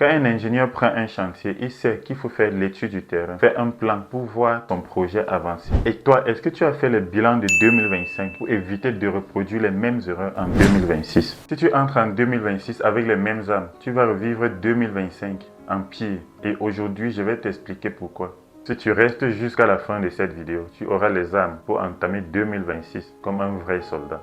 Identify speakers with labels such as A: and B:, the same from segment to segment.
A: Quand un ingénieur prend un chantier, il sait qu'il faut faire l'étude du terrain, faire un plan pour voir ton projet avancer. Et toi, est-ce que tu as fait le bilan de 2025 pour éviter de reproduire les mêmes erreurs en 2026? Si tu entres en 2026 avec les mêmes armes, tu vas revivre 2025 en pire. Et aujourd'hui, je vais t'expliquer pourquoi. Si tu restes jusqu'à la fin de cette vidéo, tu auras les armes pour entamer 2026 comme un vrai soldat.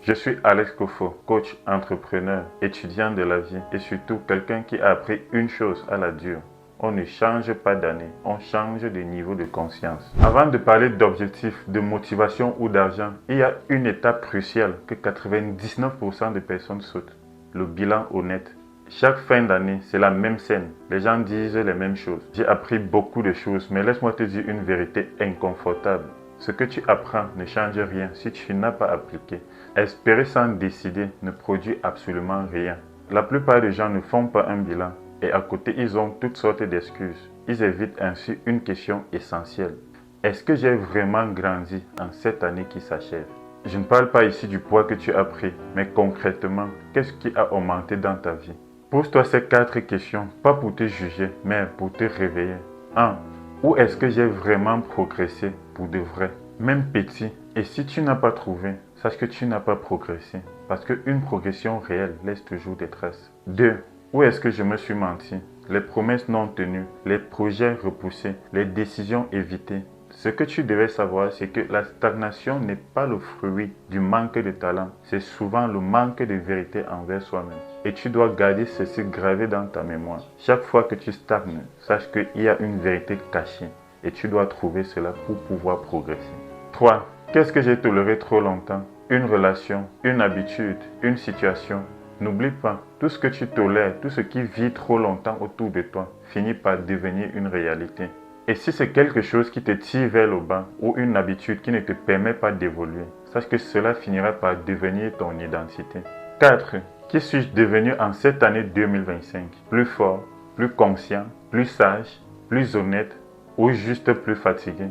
A: Je suis Alex Kofo, coach, entrepreneur, étudiant de la vie et surtout quelqu'un qui a appris une chose à la dure. On ne change pas d'année, on change de niveau de conscience. Avant de parler d'objectifs, de motivation ou d'argent, il y a une étape cruciale que 99% des personnes sautent. Le bilan honnête. Chaque fin d'année, c'est la même scène. Les gens disent les mêmes choses. J'ai appris beaucoup de choses, mais laisse-moi te dire une vérité inconfortable. Ce que tu apprends ne change rien si tu n'as pas appliqué. Espérer sans décider ne produit absolument rien. La plupart des gens ne font pas un bilan et à côté, ils ont toutes sortes d'excuses. Ils évitent ainsi une question essentielle. Est-ce que j'ai vraiment grandi en cette année qui s'achève? Je ne parle pas ici du poids que tu as pris, mais concrètement, qu'est-ce qui a augmenté dans ta vie? Pose-toi ces 4 questions, pas pour te juger, mais pour te réveiller. 1. Où est-ce que j'ai vraiment progressé pour de vrai? Même petit. Et si tu n'as pas trouvé, sache que tu n'as pas progressé. Parce qu'une progression réelle laisse toujours des traces. 2. Où est-ce que je me suis menti? Les promesses non tenues, les projets repoussés, les décisions évitées. Ce que tu devais savoir, c'est que la stagnation n'est pas le fruit du manque de talent. C'est souvent le manque de vérité envers soi-même. Et tu dois garder ceci gravé dans ta mémoire. Chaque fois que tu stagnes, sache qu'il y a une vérité cachée. Et tu dois trouver cela pour pouvoir progresser. 3. Qu'est-ce que j'ai toléré trop longtemps? Une relation, une habitude, une situation. N'oublie pas, tout ce que tu tolères, tout ce qui vit trop longtemps autour de toi, finit par devenir une réalité. Et si c'est quelque chose qui te tire vers le bas ou une habitude qui ne te permet pas d'évoluer, sache que cela finira par devenir ton identité. 4. Qui suis-je devenu en cette année 2025? Plus fort, plus conscient, plus sage, plus honnête ou juste plus fatigué?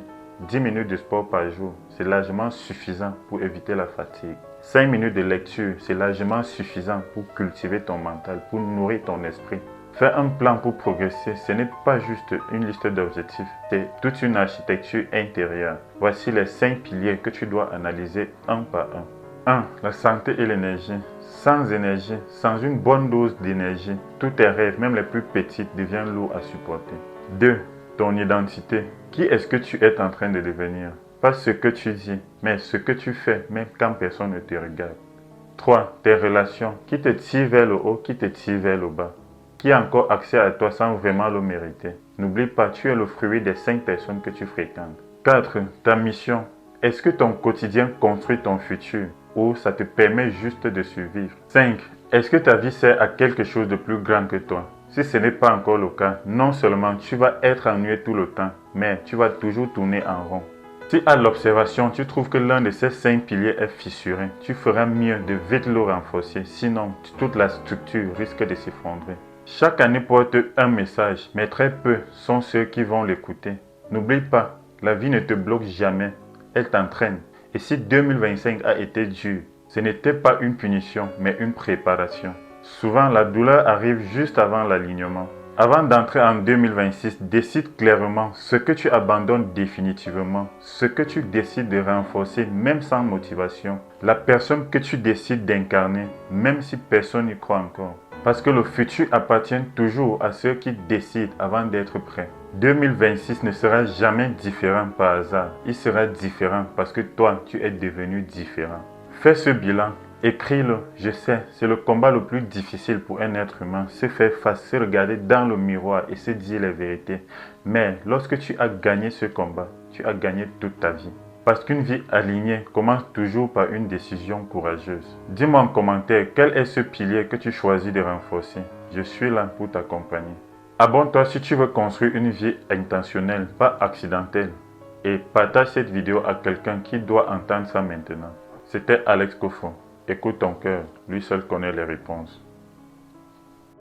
A: 10 minutes de sport par jour, c'est largement suffisant pour éviter la fatigue. 5 minutes de lecture, c'est largement suffisant pour cultiver ton mental, pour nourrir ton esprit. Faire un plan pour progresser, ce n'est pas juste une liste d'objectifs, c'est toute une architecture intérieure. Voici les 5 piliers que tu dois analyser un par un. 1. La santé et l'énergie. Sans énergie, sans une bonne dose d'énergie, tous tes rêves, même les plus petits, deviennent lourds à supporter. 2. Ton identité. Qui est-ce que tu es en train de devenir? Pas ce que tu dis, mais ce que tu fais, même quand personne ne te regarde. 3. Tes relations. Qui te tire vers le haut, qui te tire vers le bas. Qui a encore accès à toi sans vraiment le mériter. N'oublie pas, tu es le fruit des 5 personnes que tu fréquentes. 4. Ta mission. Est-ce que ton quotidien construit ton futur ou ça te permet juste de survivre? 5. Est-ce que ta vie sert à quelque chose de plus grand que toi? Si ce n'est pas encore le cas, non seulement tu vas être ennuyé tout le temps, mais tu vas toujours tourner en rond. Si à l'observation, tu trouves que l'un de ces 5 piliers est fissuré, tu feras mieux de vite le renforcer, sinon toute la structure risque de s'effondrer. Chaque année porte un message, mais très peu sont ceux qui vont l'écouter. N'oublie pas, la vie ne te bloque jamais, elle t'entraîne. Et si 2025 a été dur, ce n'était pas une punition, mais une préparation. Souvent, la douleur arrive juste avant l'alignement. Avant d'entrer en 2026, décide clairement ce que tu abandonnes définitivement, ce que tu décides de renforcer même sans motivation, la personne que tu décides d'incarner, même si personne n'y croit encore. Parce que le futur appartient toujours à ceux qui décident avant d'être prêts. 2026 ne sera jamais différent par hasard, il sera différent parce que toi, tu es devenu différent. Fais ce bilan. Écris-le, je sais, c'est le combat le plus difficile pour un être humain, se faire face, se regarder dans le miroir et se dire les vérités. Mais lorsque tu as gagné ce combat, tu as gagné toute ta vie. Parce qu'une vie alignée commence toujours par une décision courageuse. Dis-moi en commentaire quel est ce pilier que tu choisis de renforcer. Je suis là pour t'accompagner. Abonne-toi si tu veux construire une vie intentionnelle, pas accidentelle. Et partage cette vidéo à quelqu'un qui doit entendre ça maintenant. C'était Alex Kofo. Écoute ton cœur, lui seul connaît les réponses.